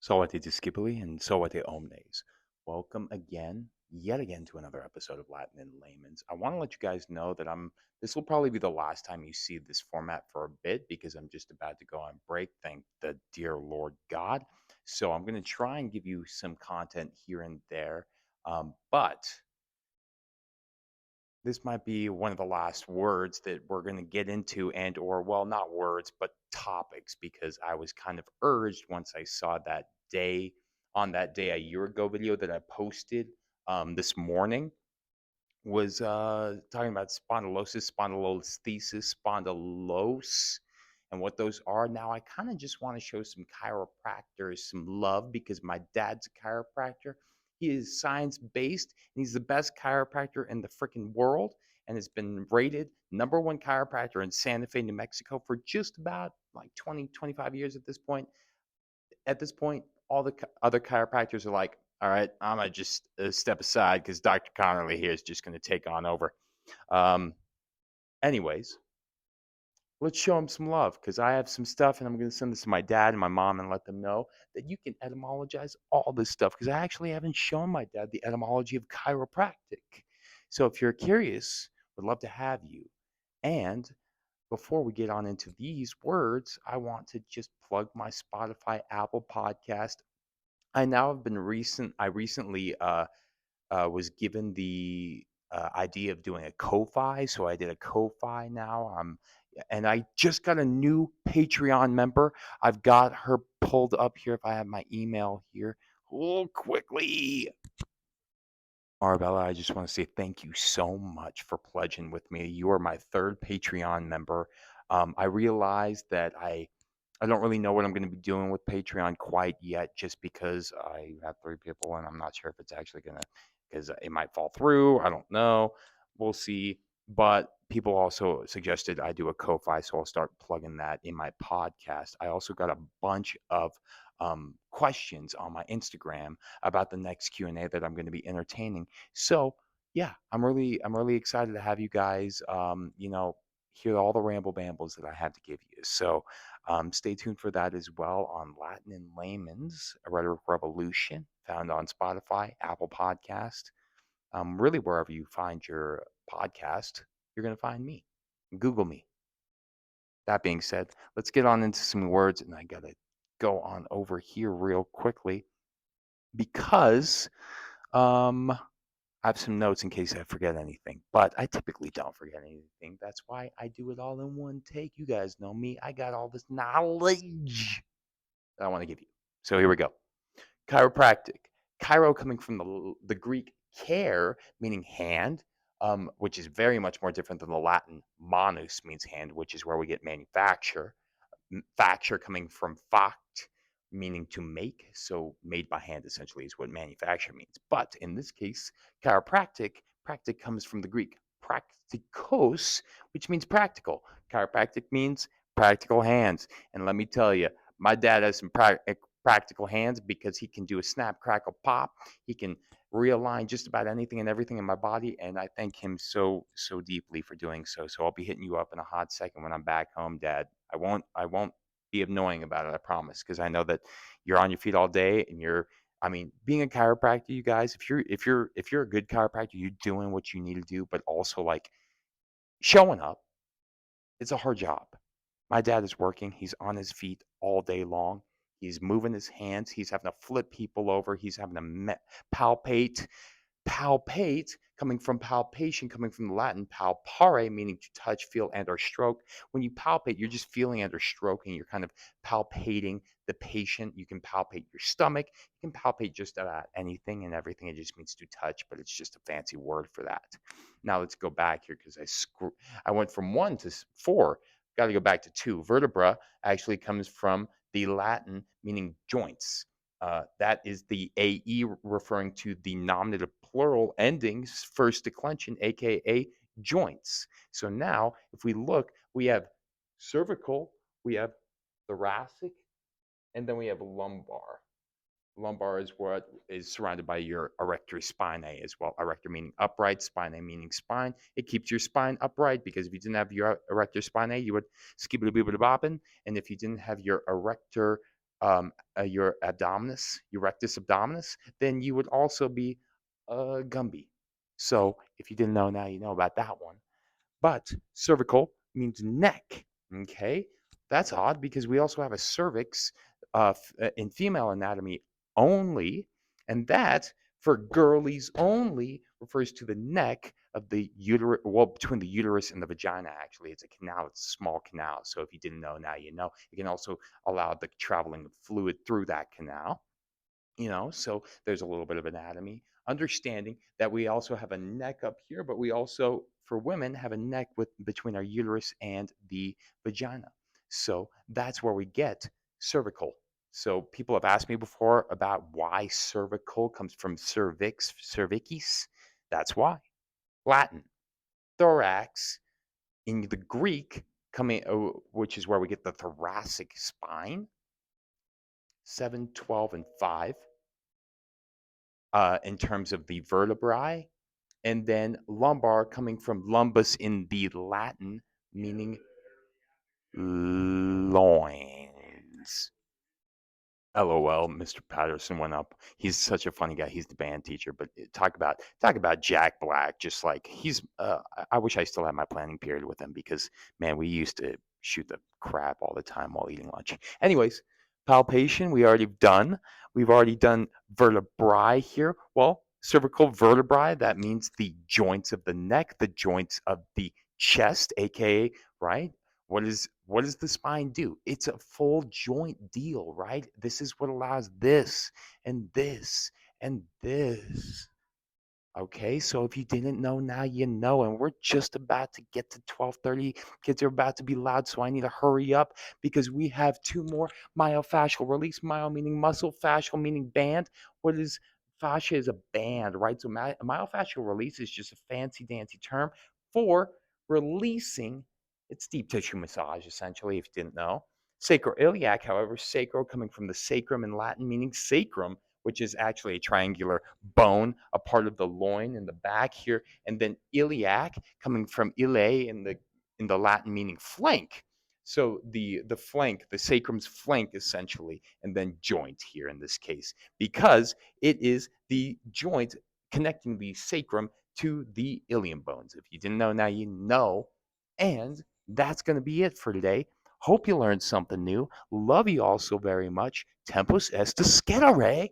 Salve discipuli and salve omnes. Welcome again, yet again, to another episode of Latin in Layman's. I want to let you guys know that this will probably be the last time you see this format for a bit because I'm just about to go on break, thank the dear Lord God. So I'm going to try and give you some content here and there. But this might be one of the last words that we're going to get into and or well, not words but topics, because I was kind of urged once I saw that day a year ago video that I posted this morning was talking about spondylosis, spondylolisthesis, spondylose, and what those are. Now, I kind of just want to show some chiropractors some love because my dad's a chiropractor. He is science based and he's the best chiropractor in the freaking world and has been rated number one chiropractor in Santa Fe, New Mexico for just about like 20, 25 years at this point. At this point, all the other chiropractors are like, all right, I'm going to just step aside because Dr. Connerly here is just going to take on over. Um, anyways, let's show him some love because I have some stuff and I'm going to send this to my dad and my mom and let them know that you can etymologize all this stuff because I actually haven't shown my dad the etymology of chiropractic. So if you're curious, would love to have you. And before we get on into these words, I want to just plug my Spotify, Apple podcast. I recently was given the idea of doing a Ko-Fi, so I did a Ko-Fi now. And I just got a new Patreon member. I've got her pulled up here. If I have my email here, oh, quickly. Arabella, I just want to say thank you so much for pledging with me. You are my third Patreon member. I realized that I don't really know what I'm going to be doing with Patreon quite yet, just because I have three people and I'm not sure if it's actually going to, because it might fall through. I don't know. We'll see. But people also suggested I do a Ko-Fi, so I'll start plugging that in my podcast. I also got a bunch of questions on my Instagram about the next Q&A that I'm going to be entertaining. So yeah, I'm really excited to have you guys, hear all the ramble bambles that I have to give you. So stay tuned for that as well on Latin and Layman's, a Rhetoric Revolution, found on Spotify, Apple Podcast, really wherever you find your podcast, you're going to find me. Google me. That being said, let's get on into some words, and I got to go on over here real quickly because I have some notes in case I forget anything, but I typically don't forget anything. That's why I do it all in one take. You guys know me. I got all this knowledge that I want to give you. So here we go. Chiropractic. Chiro coming from the Greek chair, meaning hand, which is very much more different than the Latin manus, means hand, which is where we get manufacture. Facture coming from fact, meaning to make. So made by hand essentially is what manufacture means. But in this case, practic comes from the Greek praktikos, which means practical. Chiropractic means practical hands. And let me tell you, my dad has some practical hands because he can do a snap, crackle, pop. He can realign just about anything and everything in my body, and I thank him so deeply for doing so. So I'll be hitting you up in a hot second when I'm back home, Dad. I won't be annoying about it, I promise, because I know that you're on your feet all day and being a chiropractor, you guys, if you're a good chiropractor, you're doing what you need to do, but also like showing up. It's a hard job. My dad is working. He's on his feet all day long. He's moving his hands. He's having to flip people over. He's having to palpate. Palpate, coming from palpation, coming from the Latin palpare, meaning to touch, feel, and or stroke. When you palpate, you're just feeling and or stroking. You're kind of palpating the patient. You can palpate your stomach. You can palpate just about anything and everything. It just means to touch, but it's just a fancy word for that. Now let's go back here because I went from 1 to 4. Got to go back to 2. Vertebra actually comes from the Latin meaning joints. That is the AE referring to the nominative plural endings, first declension, aka joints. So now, if we look, we have cervical, we have thoracic, and then we have lumbar. Lumbar is what is surrounded by your erector spinae as well. Erector meaning upright, spinae meaning spine. It keeps your spine upright because if you didn't have your erector spinae, you would skibidi bobbin. And if you didn't have your erector your abdominis, your rectus abdominis, then you would also be Gumby. So if you didn't know, now you know about that one. But cervical means neck. Okay, that's odd because we also have a cervix in female anatomy only, and that for girlies only refers to the neck of the uterus, well, between the uterus and the vagina. Actually, it's a canal, it's a small canal. So if you didn't know, now you know. It can also allow the traveling of fluid through that canal. So there's a little bit of anatomy, understanding that we also have a neck up here, but we also, for women, have a neck with between our uterus and the vagina. So that's where we get cervical. So people have asked me before about why cervical comes from cervix, cervicis. That's why. Latin, thorax, in the Greek, coming, which is where we get the thoracic spine, 7, 12, and 5. In terms of the vertebrae, and then lumbar coming from lumbus in the Latin, meaning loins. LOL, Mr. Patterson went up. He's such a funny guy. He's the band teacher, but talk about Jack Black. Just like he's, I wish I still had my planning period with him because man, we used to shoot the crap all the time while eating lunch. Anyways, palpation we already done. We've already done vertebrae here. Well, cervical vertebrae, that means the joints of the neck, the joints of the chest, aka right. What does the spine do? It's a full joint deal, right? This is what allows this and this and this. Okay, so if you didn't know, now you know, and we're just about to get to 12:30. Kids are about to be loud, so I need to hurry up because we have two more myofascial release. Myo meaning muscle, fascial meaning band. What is fascia? Is a band, right? So myofascial release is just a fancy dancy term for releasing. It's deep tissue massage, essentially, if you didn't know. Sacroiliac, however, sacro coming from the sacrum in Latin, meaning sacrum, which is actually a triangular bone, a part of the loin in the back here, and then iliac coming from ille in the Latin meaning flank. So the flank, the sacrum's flank essentially, and then joint here in this case, because it is the joint connecting the sacrum to the ilium bones. If you didn't know, now you know. And that's going to be it for today. Hope you learned something new. Love you all so very much. Tempus est discedere.